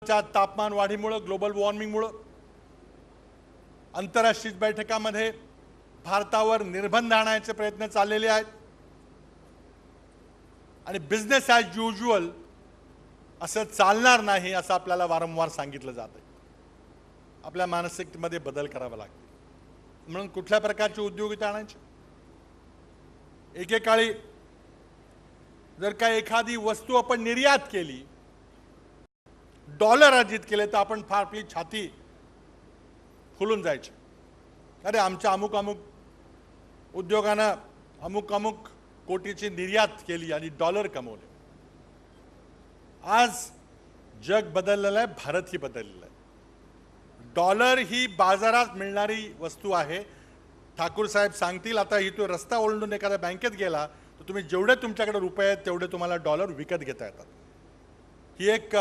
जगभराच्या तापमान वाढीमुळे, ग्लोबल वॉर्मिंगमुळे आंतरराष्ट्रीय बैठकांमध्ये भारतावर निर्बंध आणायचे प्रयत्न चाललेले आहेत आणि बिझनेस ॲज युज्युअल असं चालणार नाही असं आपल्याला वारंवार सांगितलं जातं. आपल्या मानसिकतेमध्ये बदल करावा लागतो. म्हणून कुठल्या प्रकारचे उद्योग इथे आणायचे? एकेकाळी जर का एखादी वस्तू आपण निर्यात केली, डॉलर अर्जित केले, तर आपण फार आपली छाती फुलून जायची. अरे आमच्या अमुक अमुक उद्योगानं अमुक अमुक कोटीची निर्यात केली आणि डॉलर कमवले. आज जग बदललेलं आहे, भारतही बदललेलं आहे. डॉलर ही बाजारात मिळणारी वस्तू आहे. ठाकूर साहेब सांगतील, आता इथून रस्ता ओलांडून एखाद्या बँकेत गेला तर तुम्ही जेवढे तुमच्याकडे रुपये आहेत तेवढे तुम्हाला डॉलर विकत घेता येतात. ही एक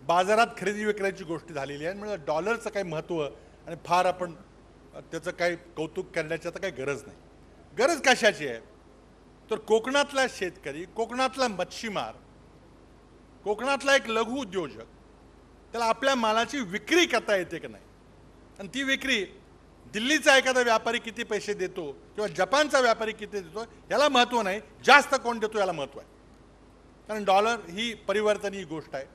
बाजारात खरेदी विक्रीची गोष्ट झालेली आहे. म्हणजे डॉलरचं काही महत्त्व आणि फार आपण त्याचं काही कौतुक करण्याची आता काही गरज नाही. गरज कशाची आहे? तर कोकणातला शेतकरी, कोकणातला मच्छीमार, कोकणातला एक लघु उद्योजक, त्याला आपल्या मालाची विक्री करता येते की नाही, आणि ती विक्री दिल्लीचा एखादा व्यापारी किती पैसे देतो किंवा जपानचा व्यापारी किती देतो याला महत्त्व नाही, जास्त कोण देतो याला महत्त्व आहे. कारण डॉलर ही परिवर्तनीय गोष्ट आहे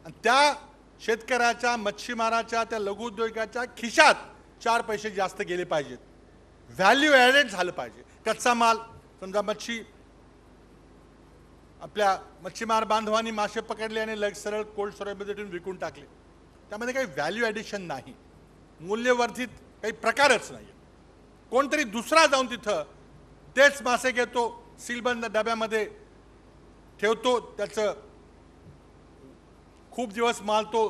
आणि त्या शेतकऱ्याच्या, मच्छीमाराच्या, त्या लघु उद्योगाच्या खिशात 4 पैसे जास्त गेले पाहिजेत. व्हॅल्यू ॲडेड झालं पाहिजे. कच्चा माल, समजा आपल्या मच्छीमार बांधवांनी मासे पकडले आणि सरळ कोल्ड स्टोरेजमध्ये ठेवून विकून टाकले, त्यामध्ये काही व्हॅल्यू ॲडिशन नाही, मूल्यवर्धित काही प्रकारच नाही. कोणतरी दुसरा जाऊन तिथं तेच मासे घेतो, सीलबंद डब्यामध्ये ठेवतो, त्याचं खूप दिवस माल तो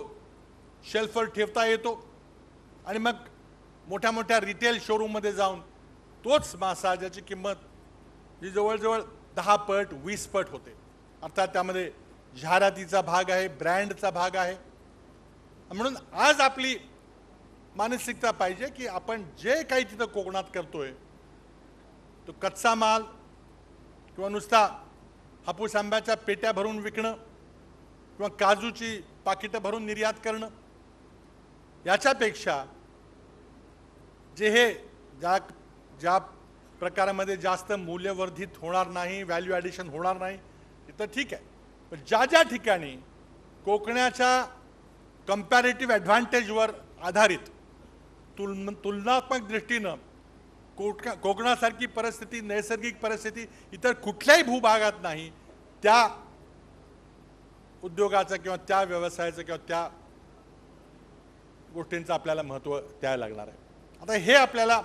शेल्फवर ठेवता येतो आणि मग मोठ्या मोठ्या रिटेल शोरूममध्ये जाऊन तोच मासा ज्याची किंमत ही जवळजवळ 10 पट 20 पट होते. अर्थात त्यामध्ये जाहिरातीचा भाग आहे, ब्रँडचा भाग आहे. म्हणून आज आपली मानसिकता पाहिजे की आपण जे काही तिथं कोकणात करतोय तो कच्चा माल किंवा नुसता हापूस आंब्याच्या पेट्या भरून विकणं किंवा काजूची पाकिटं भरून निर्यात करणं, याच्यापेक्षा जे हे ज्या प्रकारामध्ये जास्त मूल्यवर्धित होणार नाही, व्हॅल्यू ॲडिशन होणार नाही, तिथं ठीक आहे. पण ज्या ठिकाणी कोकणाच्या कंपॅरेटिव्ह ॲडव्हान्टेजवर आधारित तुलनात्मक दृष्टीनं कोकणासारखी परिस्थिती, नैसर्गिक परिस्थिती इतर कुठल्याही भूभागात नाही, त्या उद्योगाचं किंवा त्या व्यवसायाचं किंवा त्या गोष्टींचं आपल्याला महत्त्व द्यायला लागणार आहे. आता हे आपल्याला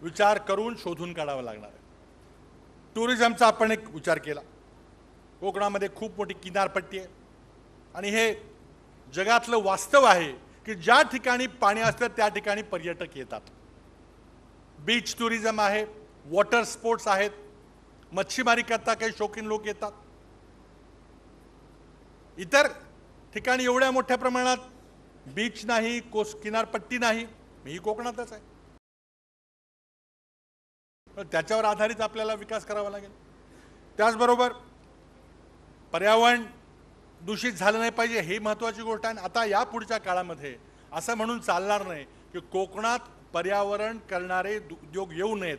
विचार करून शोधून काढावं लागणार आहे. टुरिझमचा आपण एक विचार केला. कोकणामध्ये खूप मोठी किनारपट्टी आहे आणि हे जगातलं वास्तव आहे की ज्या ठिकाणी पाणी असतं त्या ठिकाणी पर्यटक येतात. बीच टुरिझम आहे, वॉटर स्पोर्ट्स आहेत, मच्छीमारी करता काही शौकीन लोक येतात. इतर ठिकाणी एवढ्या मोठ्या प्रमाणात बीच नाही, किनारपट्टी नाही. मी कोकणातच आहे, त्याच्यावर आधारित आपल्याला विकास करावा लागेल. त्याचबरोबर पर्यावरण दूषित झालं नाही पाहिजे, ही महत्त्वाची गोष्ट आहे. आता या पुढच्या काळामध्ये असं म्हणून चालणार नाही की कोकणात पर्यावरण करणारे उद्योग येऊ नयेत.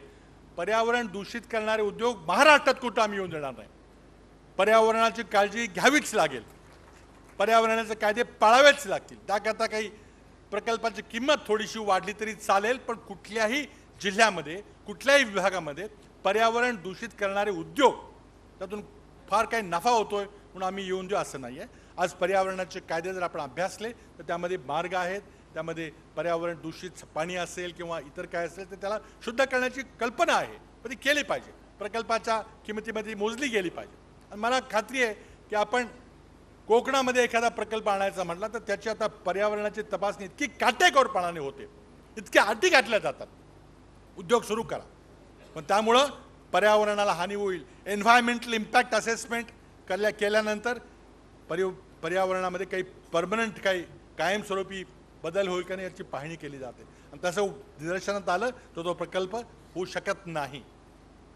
पर्यावरण दूषित करणारे उद्योग महाराष्ट्रात कुठं आम्ही येऊन देणार नाही. पर्यावरणाची काळजी घ्यावीच लागेल, पर्यावरणाचे कायदे पाळावेच लागतील. त्याकरता काही प्रकल्पाची किंमत थोडीशी वाढली तरी चालेल, पण कुठल्याही जिल्ह्यामध्ये, कुठल्याही विभागामध्ये पर्यावरण दूषित करणारे उद्योग त्यातून फार काही नफा होतोय म्हणून आम्ही येऊन देऊ असं नाही आहे. आज पर्यावरणाचे कायदे जर आपण अभ्यासले तर त्यामध्ये मार्ग आहेत. त्यामध्ये पर्यावरण दूषित पाणी असेल किंवा इतर काय असेल तर त्याला शुद्ध करण्याची कल्पना आहे, पण ती केली पाहिजे, प्रकल्पाच्या किमतीमध्ये मोजली गेली पाहिजे. आणि मला खात्री आहे की आपण कोकणामध्ये एखादा प्रकल्प आणायचा म्हटला तर त्याची आता पर्यावरणाची तपासणी इतकी काटेकोरपणाने होते, इतक्या अटी घातल्या जातात. उद्योग सुरू करा, पण त्यामुळं पर्यावरणाला हानी होईल. एन्व्हायरमेंटल इम्पॅक्ट असेसमेंट केल्यानंतर पर्यावरणामध्ये काही परमनंट, काही कायमस्वरूपी बदल होईल का नाही याची पाहणी केली जाते. आणि तसं निदर्शनात आलं तर तो प्रकल्प होऊ शकत नाही.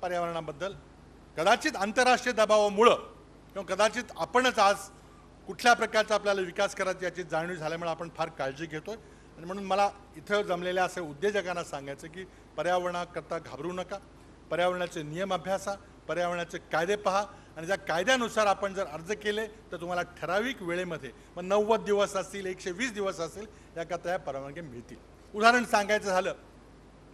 पर्यावरणाबद्दल कदाचित आंतरराष्ट्रीय दबावामुळं किंवा कदाचित आपणच आज कुठल्या प्रकारचा आपल्याला विकास करायचा याची जाणीव झाल्यामुळे आपण फार काळजी घेतोय आणि म्हणून मला इथं जमलेल्या असे उद्योजकांना सांगायचं की पर्यावरणाकरता घाबरू नका, पर्यावरणाचे नियम अभ्यासा, पर्यावरणाचे कायदे पहा आणि त्या कायद्यानुसार आपण जर अर्ज केले तर तुम्हाला ठराविक वेळेमध्ये मग 90 दिवस असतील 120 दिवस असतील याकरता या परवानगी मिळतील. उदाहरण सांगायचं झालं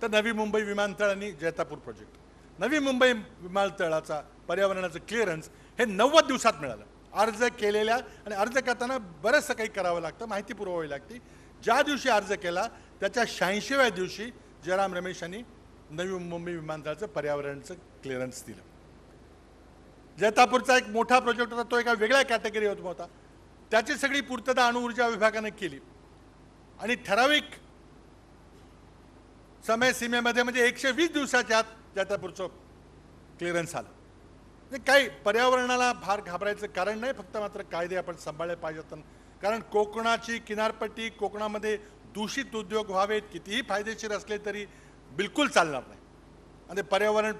तर नवी मुंबई विमानतळ आणि जैतापूर प्रोजेक्ट. नवी मुंबई विमानतळाचा पर्यावरणाचं क्लिअरन्स हे 90 दिवसात मिळालं. अर्ज केलेल्या आणि अर्ज करताना बरंचसं काही करावं लागतं, माहिती पुरवावी लागते. ज्या दिवशी अर्ज केला त्याच्या 86व्या दिवशी जयराम रमेश यांनी नवी मुंबई विमानतळाचं पर्यावरणाचं क्लिअरन्स दिलं. जैतापूरचा एक मोठा प्रोजेक्ट होता, तो एका वेगळ्या कॅटेगरी होता. त्याची सगळी पूर्तता अणुऊर्जा विभागाने केली आणि ठराविक समय सीमेमध्ये म्हणजे 120 दिवसाच्या आत जैतापूरचं क्लिअरन्स आलं. काही पर्यावरणाला फार घाबरायचं कारण नाही, फक्त मात्र कायदे आपण सांभाळले पाहिजेत. कारण कोकणाची किनारपट्टी, कोकणामध्ये दूषित उद्योग व्हावेत कितीही फायदेशीर असले तरी बिलकुल चालणार नाही. आणि पर्यावरण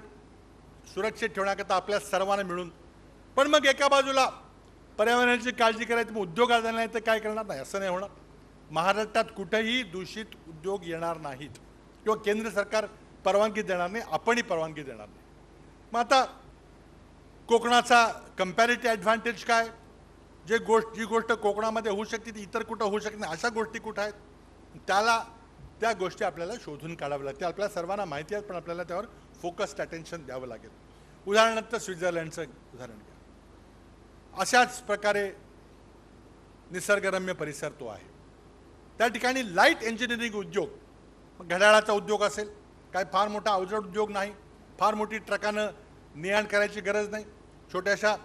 सुरक्षित ठेवण्याकरता आपल्या सर्वांना मिळून, पण मग एका बाजूला पर्यावरणाची काळजी करायची, मग उद्योग आला नाही तर काय करणार? नाही, असं नाही होणार. महाराष्ट्रात कुठेही दूषित उद्योग येणार नाहीत किंवा केंद्र सरकार परवानगी देणार नाही, आपणही परवानगी देणार नाही. मग आता कोकणाचा कंपॅरेटिव्ह ॲडव्हान्टेज काय? जी गोष्ट कोकणामध्ये होऊ शकते ती इतर कुठं होऊ शकत नाही, अशा गोष्टी कुठं आहेत? त्या गोष्टी आपल्याला शोधून काढाव्या लागतील. आपल्याला सर्वांना माहिती आहेत, पण आपल्याला त्यावर फोकस्ड अटेन्शन द्यावं लागेल. उदाहरणार्थ स्वित्झर्लंडचं उदाहरण घ्या. अशाच प्रकारे निसर्गरम्य परिसर तो आहे. त्या ठिकाणी लाईट इंजिनिअरिंग उद्योग, घड्याळाचा उद्योग असेल, काय फार मोठा अवजड उद्योग नाही, फार मोठी ट्रकानं ने-आण करायची गरज नाही, छोट्याशा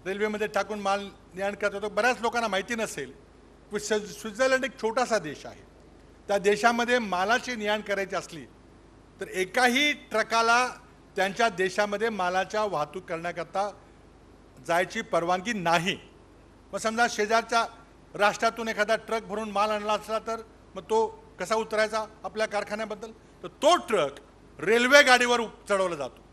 रेल्वेमध्ये टाकून माल ने-आण करत होतो. बऱ्याच लोकांना माहिती नसेल की स्वित्झर्लंड एक छोटासा देश आहे. त्या देशामध्ये मालाची ने-आण करायची असली तर एकाही ट्रकाला त्यांच्या देशामध्ये मालाच्या वाहतूक करण्याकरता जायची परवानगी नाही. मग समजा शेजारच्या राष्ट्रातून एखादा ट्रक भरून माल आणला असला तर मग तो कसा उतरायचा आपल्या कारखान्याबद्दल? तर तो ट्रक रेल्वे गाडीवर चढवला जातो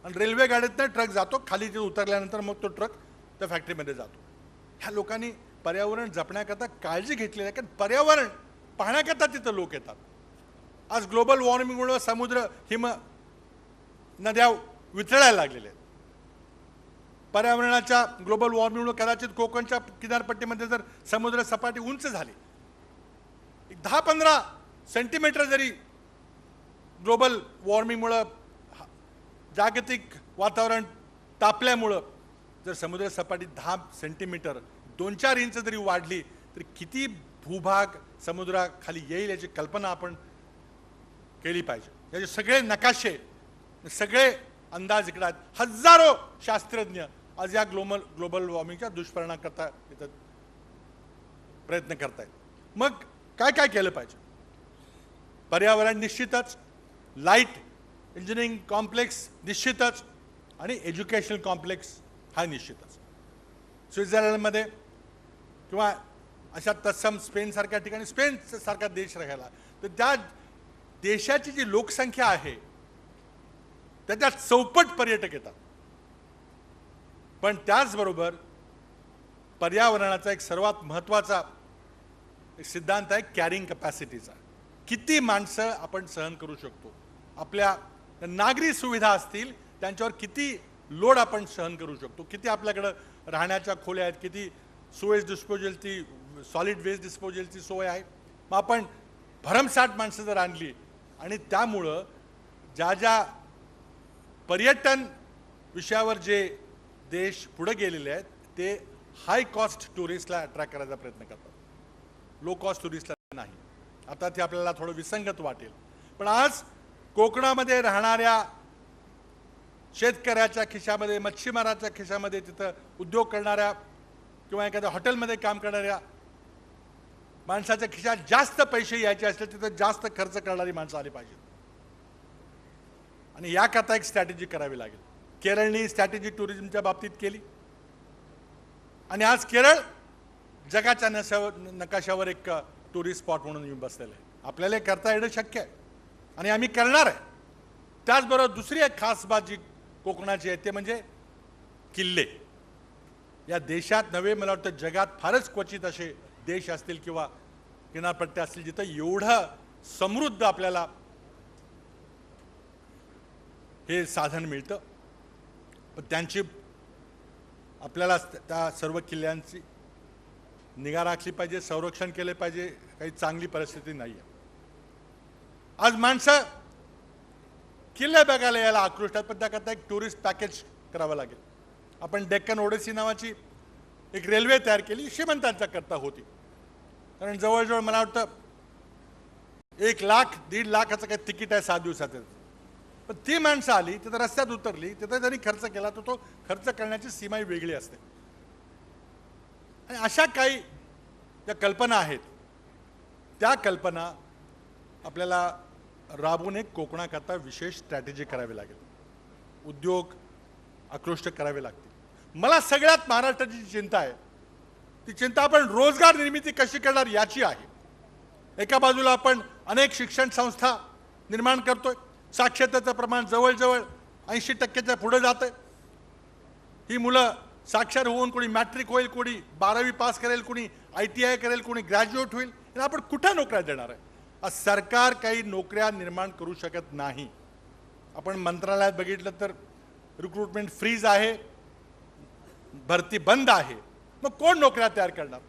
आणि रेल्वे गाडीतनं ट्रक जातो खाली, ते उतरल्यानंतर मग तो ट्रक त्या फॅक्टरीमध्ये जातो. ह्या लोकांनी पर्यावरण जपण्याकरता काळजी घेतलेली आहे, कारण पर्यावरण पाहण्याकरता तिथं लोक येतात. आज ग्लोबल वॉर्मिंगमुळे समुद्र, हिम नद्या वितळायला लागलेल्या आहेत. पर्यावरणाच्या ग्लोबल वॉर्मिंगमुळे कदाचित कोकणच्या किनारपट्टीमध्ये जर समुद्र सपाटी उंच झाली, 10-15 सेंटीमीटर जरी ग्लोबल वॉर्मिंगमुळं, जागतिक वातावरण तापल्यामुळं जर समुद्र सपाटी 10 सेंटीमीटर 2-4 इंच जरी वाढली तरी किती भूभाग समुद्राखाली येईल याची कल्पना आपण केली पाहिजे. याचे सगळे नकाशे, सगळे अंदाज इकडे आहेत. हजारो शास्त्रज्ञ आज या ग्लोबल वॉर्मिंगच्या दुष्परिणामाकरता प्रयत्न करतायत. मग काय काय केलं पाहिजे? पर्यावरण निश्चितच, लाईट इंजिनिअरिंग कॉम्प्लेक्स निश्चितच, आणि एज्युकेशनल कॉम्प्लेक्स हा निश्चितच. स्वित्झर्लंडमध्ये किंवा अशा तत्सम स्पेनसारख्या ठिकाणी, स्पेन सारखा देश राहिला तर त्या देशाची जी लोकसंख्या आहे त्याच्यात चौपट पर्यटक येतात. पण त्याचबरोबर पर्यावरणाचा एक सर्वात महत्त्वाचा सिद्धांत आहे कॅरिंग कॅपॅसिटीचा. किती माणसं आपण सहन करू शकतो, आपल्या नागरी सुविधा असतील त्यांच्यावर किती लोड आपण सहन करू शकतो, किती आपल्याकडं राहण्याच्या खोल्या आहेत, किती सुवेज डिस्पोजलची, सॉलिड वेस्ट डिस्पोजलची सोय आहे. मग आपण भरमसाठ माणसं जर आणली आणि त्यामुळं ज्या ज्या पर्यटन विषयावर जे देश पुढे गेलेले आहेत ते हाय कॉस्ट टुरिस्टला अट्रॅक्ट करायचा प्रयत्न करतात, लो कॉस्ट टुरिस्टला नाही. आता ते आपल्याला थोडं विसंगत वाटेल, पण आज कोकणामध्ये राहणाऱ्या शेतकऱ्याच्या खिशामध्ये, मच्छीमाराच्या खिशामध्ये, तिथं उद्योग करणाऱ्या किंवा एखाद्या हॉटेलमध्ये काम करणाऱ्या माणसाच्या खिशात जास्त पैसे यायचे असतील तिथं जास्त खर्च करणारी माणसं आली पाहिजेत. आणि याकरता एक स्ट्रॅटेजी करावी लागेल. केरळने स्ट्रॅटेजी टुरिझमच्या बाबतीत केली आणि आज केरळ जगाच्या नकाशावर एक टुरिस्ट स्पॉट म्हणून येऊन बसलेलं आहे. आपल्याला करता येणं शक्य आहे आणि आम्ही करणार आहे. त्याचबरोबर दुसरी एक खास बात जी कोकणाची आहे ते म्हणजे किल्ले. या देशात नव्हे, मला वाटतं जगात फारच क्वचित असे देश असतील किंवा किनारपट्ट्या असतील जिथं एवढं समृद्ध आपल्याला हे साधन मिळतं. पण त्यांची आपल्याला त्या सर्व किल्ल्यांची निगा राखली पाहिजे, संरक्षण केले पाहिजे. काही चांगली परिस्थिती नाही आहे. आज माणसं किल्ले बघायला यायला आकृष्ट आहेत, पण त्याकरता एक टुरिस्ट पॅकेज करावं लागेल. आपण डेक्कन ओडेसी नावाची एक रेल्वे तयार केली, श्रीमंतांच्या करता होती. कारण जवळजवळ मला वाटतं 1 लाख 1.5 लाखाचं काही तिकीट आहे 7 दिवसाचं. पण ती माणसं आली तिथं रस्त्यात उतरली, तिथं जरी खर्च केला तर तो खर्च करण्याची सीमाही वेगळी असते. आणि अशा काही ज्या कल्पना आहेत त्या कल्पना आपल्याला राबवून एक कोकणाकरता विशेष स्ट्रॅटेजी करावी लागेल. उद्योग आकृष्ट करावे लागतील. मला सगळ्यात महाराष्ट्राची जी चिंता आहे ती चिंता आपण रोजगार निर्मिती कशी करणार याची आहे. एका बाजूला आपण अनेक शिक्षण संस्था निर्माण करतोय, साक्षरतेचं प्रमाण जवळजवळ 80% पुढे जातंय. ही मुलं साक्षर होऊन कोणी मॅट्रिक होईल, कोणी 12वी पास करेल, कोणी ITI करेल, कोणी ग्रॅज्युएट होईल. आणि आपण कुठं नोकऱ्या देणार आहे? आज सरकार काही नोकऱ्या निर्माण करू शकत नाही. आपण मंत्रालयात बघितलं तर रिक्रुटमेंट फ्रीज आहे, भरती बंद आहे. मग कोण नोकऱ्या तयार करणार?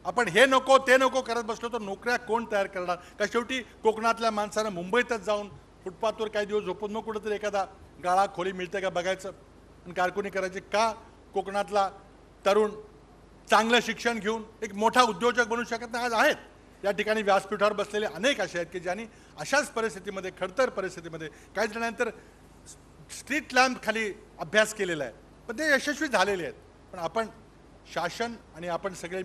आपण हे नको ते नको करत बसलो तर नोकऱ्या कोण तयार करणार? का शेवटी कोकणातल्या माणसानं मुंबईतच जाऊन फुटपाथवर काही दिवस झोपून मग कुठंतरी एखादा गाळा खोली मिळते का बघायचं आणि कारकुनी करायची? का कोकणातला तरुण चांगलं शिक्षण घेऊन एक मोठा उद्योजक बनू शकत नाही? आज आहेत या ठिकाणी व्यासपीठावर बसलेले अनेक असे आहेत की ज्यांनी अशाच परिस्थितीमध्ये, खडतर परिस्थितीमध्ये, काही जणांतर स्ट्रीट लॅम्प खाली अभ्यास केलेला आहे, पण ते यशस्वी झालेले आहेत. पण आपण शासन आणि आपण सगळे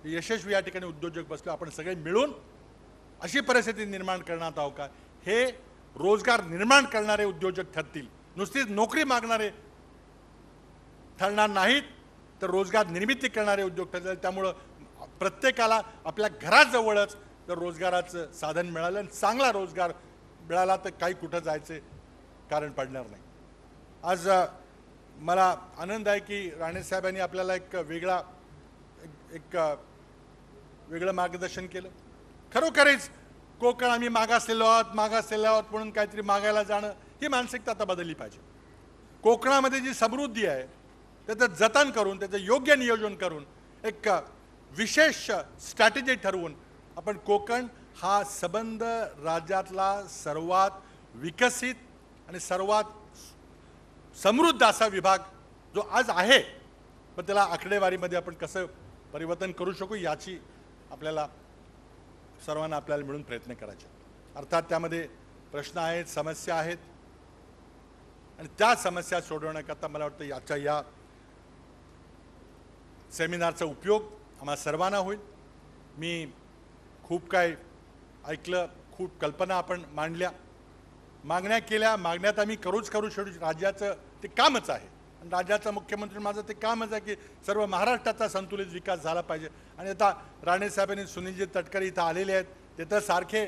यशस्वी या ठिकाणी उद्योजक बसलो, आपण सगळे मिळून अशी परिस्थिती निर्माण करण्यात आहोत का हे रोजगार निर्माण करणारे उद्योजक ठरतील. नुसतीच नोकरी मागणारे ठरणार नाहीत, तर रोजगार निर्मिती करणारे उद्योग ठरतील. त्यामुळं प्रत्येकाला आपल्या घराजवळच जर रोजगाराचं साधन मिळालं आणि चांगला रोजगार मिळाला तर काही कुठं जायचे कारण पडणार नाही. आज मला आनंद आहे की राणे साहेबांनी आपल्याला एक वेगळं मार्गदर्शन केलं. खरोखरीच कोकण आम्ही मागासलेलो आहोत म्हणून काहीतरी मागायला जाणं ही मानसिकता आता बदलली पाहिजे. कोकणामध्ये जी समृद्धी आहे त्याचं जतन करून, त्याचं योग्य नियोजन करून, एक विशेष स्ट्रॅटेजी ठरवून आपण कोकण हा संबंध राज्यातला सर्वात विकसित आणि सर्वात समृद्ध असा विभाग जो आज आहे, पण त्याला आकडेवारीमध्ये आपण कसं परिवर्तन करू शकू याची आपल्याला सर्वांना आपल्याला मिळून प्रयत्न करायचे. अर्थात त्यामध्ये प्रश्न आहेत, समस्या आहेत आणि त्या समस्या सोडवण्याकरता मला वाटतं या सेमिनारचा उपयोग आम्हा सर्वांना होईल. मी खूप काय ऐकलं, खूप कल्पना आपण मांडल्या, मागण्या केल्या. मागण्यात आम्ही करू शेवटी राज्याचं ते कामच आहे आणि राज्याचा मुख्यमंत्री माझं ते कामच आहे की सर्व महाराष्ट्राचा संतुलित विकास झाला पाहिजे. आणि आता राणे साहेबांनी सुनीलजी तटकरे इथं आलेले आहेत, ते तर सारखे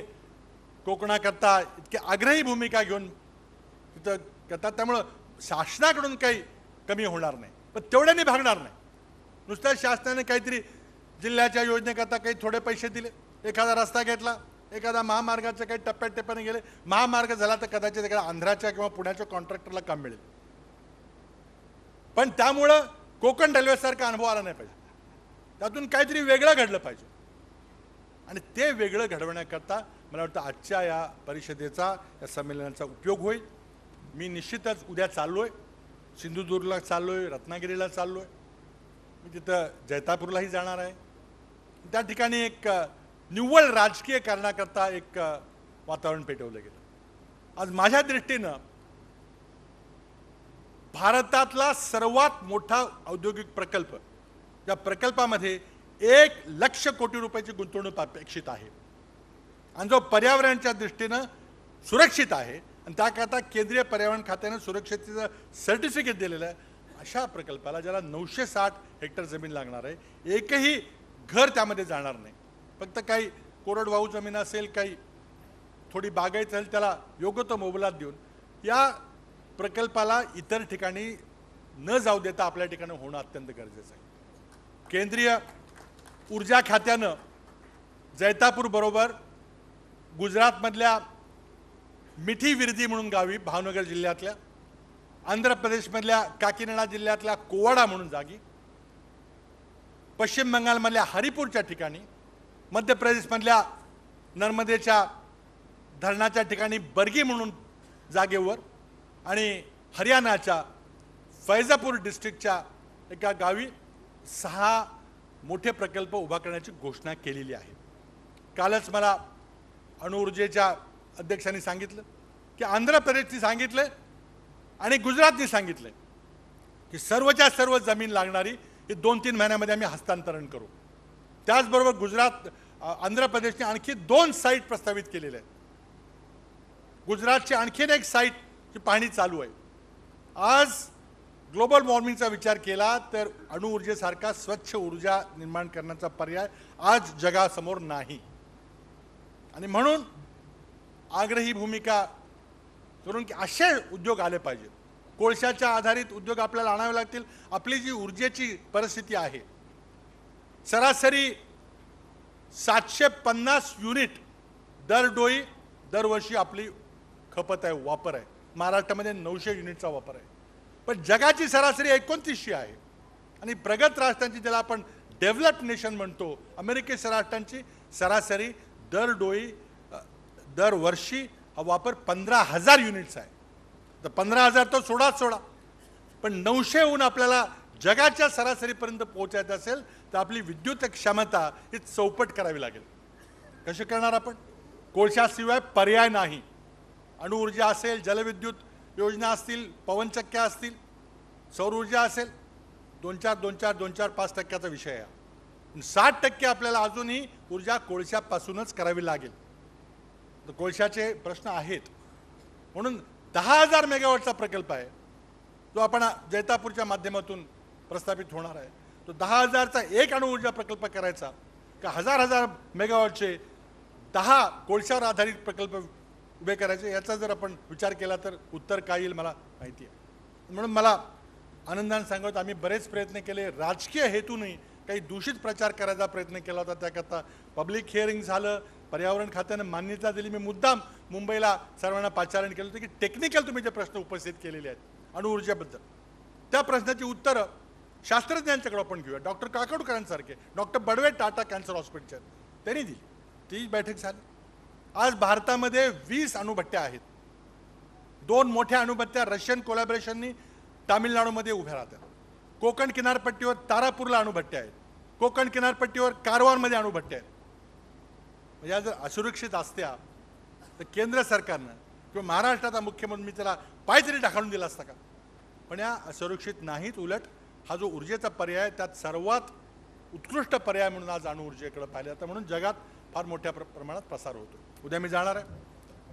कोकणाकरता इतके आग्रही भूमिका घेऊन तिथं करतात. त्यामुळं शासनाकडून काही कमी होणार नाही, पण तेवढ्याने भागणार नाही. नुसत्या शासनाने काहीतरी जिल्ह्याच्या योजनेकरता काही थोडे पैसे दिले, एखादा रस्ता घेतला, एखादा महामार्गाचे काही टप्प्याटप्प्याने गेले, महामार्ग झाला तर कदाचित एखाद्या आंध्राच्या किंवा पुण्याच्या कॉन्ट्रॅक्टरला काम मिळेल. पण त्यामुळं कोकण रेल्वेसारखा अनुभव आला नाही पाहिजे. त्यातून काहीतरी वेगळं घडलं पाहिजे आणि ते वेगळं घडवण्याकरता मला वाटतं आजच्या या परिषदेचा, या संमेलनाचा उपयोग होईल. मी निश्चितच उद्या चाललोय, सिंधुदुर्गला चाललोय, रत्नागिरीला चाललोय, मी तिथं जैतापूरलाही जाणार आहे. त्या ठिकाणी एक निव्वळ राजकीय कारणाकरता एक वातावरण पेटवलं गेलं. आज माझ्या दृष्टीनं भारतातला सर्वात मोठा औद्योगिक प्रकल्प, या प्रकल्पामध्ये 1,00,000 कोटी रुपयाची गुंतवणूक अपेक्षित आहे आणि जो पर्यावरणाच्या दृष्टीनं सुरक्षित आहे आणि त्याकरता केंद्रीय पर्यावरण खात्यानं सुरक्षिततेचं सर्टिफिकेट दिलेलं आहे. अशा प्रकल्पाला ज्याला 960 हेक्टर जमीन लागणार आहे, एकही घर त्यामध्ये जाणार नाही. फक्त काही कोरडवाहू जमीन असेल, काही थोडी बागायत असेल, त्याला योग्य तो मोबदला देऊन या प्रकल्पाला इतर ठिकाणी न जाऊ देता आपल्या ठिकाणी होणं अत्यंत गरजेचं आहे। केंद्रीय ऊर्जा खात्यानं जैतापूर बरोबर गुजरातमधल्या मिठी विरदी म्हणून गावी भावनगर जिल्ह्यातल्या, आंध्र प्रदेशमधल्या काकीनाडा जिल्ह्यातल्या कोवाडा म्हणून जागी, पश्चिम बंगालमधल्या हरिपूरच्या ठिकाणी, मध्य प्रदेशमधल्या नर्मदेच्या धरणाच्या ठिकाणी बर्गी म्हणून जागेवर आणि हरियाणाच्या फैजापूर डिस्ट्रिक्टच्या एका गावी 6 मोठे प्रकल्प उभा करण्याची घोषणा केलेली आहे। कालच मला अणुऊर्जेच्या अध्यक्षांनी सांगितलं की आंध्र प्रदेशने सांगितलं आणि गुजरातने सांगितलं की सर्वच्या सर्व जमीन लागणारी ही 2-3 महिन्यामध्ये आम्ही हस्तांतरण करू। त्याचबरोबर आंध्र प्रदेशने आणखी 2 साईट प्रस्तावित केलेल्या आहेत। गुजरातची आणखीन एक साईटची पाहणी चालू आहे। आज ग्लोबल वॉर्मिंगचा विचार केला तर अणुऊर्जेसारखा स्वच्छ ऊर्जा निर्माण करण्याचा पर्याय आज जगासमोर नाही आणि म्हणून आग्रही भूमिका करून की असे उद्योग आले पाहिजेत। कोळशाच्या आधारित उद्योग आपल्याला आणावे लागतील। आपली जी ऊर्जेची परिस्थिती आहे, सरासरी 750 युनिट दरवर्षी आपली खपत आहे, वापर आहे। महाराष्ट्रामध्ये 900 युनिटचा वापर आहे, पण जगाची सरासरी 2900 आहे आणि प्रगत राष्ट्रांची, ज्याला आपण डेव्हलप्ड नेशन म्हणतो, अमेरिकेच्या राष्ट्रांची सरासरी दरवर्षी हा वापर 15,000 युनिट्स आहे। तर 15,000 तो सोडा, पण 900हून आपल्याला जगाच्या सरासरीपर्यंत पोहोचायचं असेल तर आपली विद्युत क्षमता ही चौपट करावी लागेल। कशी करणार आपण? कोळशाशिवाय पर्याय नाही। अणुऊर्जा असेल, जलविद्युत योजना असतील, पवनचक्क्या असतील, सौर ऊर्जा असेल, 2-4-5% विषय आहे। 60% आपल्याला अजूनही ऊर्जा कोळशापासूनच करावी लागेल। तर कोळशाचे प्रश्न आहेत, म्हणून 10,000 मेगावॉटचा प्रकल्प आहे जो आपण जैतापूरच्या माध्यमातून प्रस्थापित होणार आहे। तो 10,000चा एक अणुऊर्जा प्रकल्प करायचा का 1000 मेगावॉटचे 10 कोळशावर आधारित प्रकल्प उभे करायचे, याचा जर आपण विचार केला तर उत्तर काय येईल मला माहिती आहे। म्हणून मला आनंदाने सांगत, आम्ही बरेच प्रयत्न केले, राजकीय हेतूनही काही दूषित प्रचार करायचा प्रयत्न केला होता। त्याकरता पब्लिक हिअरिंग झालं, पर्यावरण खात्यानं मान्यता दिली। मी मुद्दाम मुंबईला सर्वांना पाचारण केलं होतं की टेक्निकल तुम्ही जे प्रश्न उपस्थित केलेले आहेत अणुऊर्जेबद्दल, त्या प्रश्नाची उत्तरं शास्त्रज्ञांच्याकडे आपण घेऊया। डॉक्टर काकोडकरांसारखे, डॉक्टर बडवे टाटा कॅन्सर हॉस्पिटलचे त्यांनी दिली, ती बैठक झाली। आज भारतामध्ये 20 अणुभट्ट्या आहेत। 2 मोठ्या अणुभट्ट्या रशियन कोलॅबोरेशननी तामिळनाडूमध्ये उभ्या राहतात। कोकण किनारपट्टीवर तारापूरला अणुभट्ट्या आहेत, कोकण किनारपट्टीवर कारवारमध्ये अणुभट्ट्या आहेत। या जर असुरक्षित असत्या तर केंद्र सरकारनं किंवा महाराष्ट्राचा मुख्यमंत्री त्याला पाय तरी ढाकळून दिला असता का? पण या असुरक्षित नाहीत, उलट हा जो ऊर्जेचा पर्याय त्यात सर्वात उत्कृष्ट पर्याय म्हणून आज अणुऊर्जेकडे पाहिलं जातं। म्हणून जगात फार मोठ्या प्रमाणात प्रसार होतो। उद्या मी जाणार आहे,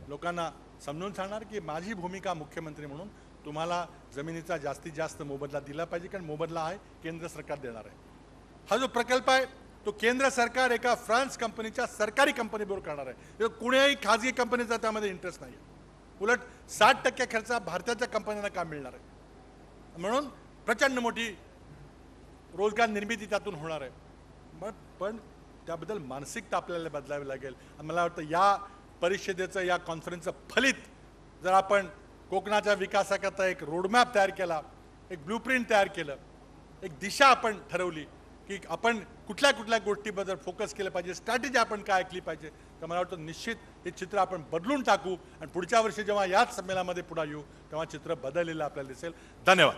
लोकांना समजून सांगणार की माझी भूमिका मुख्यमंत्री म्हणून तुम्हाला जमिनीचा जास्तीत जास्त मोबदला दिला पाहिजे, कारण मोबदला आहे केंद्र सरकार देणार आहे। हा जो प्रकल्प आहे तो केंद्र सरकार एका फ्रान्स कंपनीच्या सरकारी कंपनीबरोबर करणार आहे। कुणीही खाजगी कंपनीचा त्यामध्ये इंटरेस्ट नाही, उलट 60% खर्च भारताच्या कंपन्यांना काम मिळणार आहे। म्हणून प्रचंड मोठी रोजगार निर्मिती त्यातून होणार आहे। पण त्याबद्दल मानसिकता आपल्याला बदलावी लागेल। मला वाटतं या परिषदेचं, या कॉन्फरन्सचं फलित जर आपण कोकणाच्या विकासाकरता एक रोडमॅप तयार केला, एक ब्लूप्रिंट तयार केलं, एक दिशा आपण ठरवली की आपण कुठल्या कुठल्या गोष्टीबद्दल फोकस केलं पाहिजे, स्ट्रॅटेजी आपण काय ऐकली पाहिजे, तर मला वाटतं निश्चित हे चित्र आपण बदलून टाकू आणि पुढच्या वर्षी जेव्हा याच संमेलनामध्ये पुढे येऊ तेव्हा चित्र बदललेलं आपल्याला दिसेल। धन्यवाद।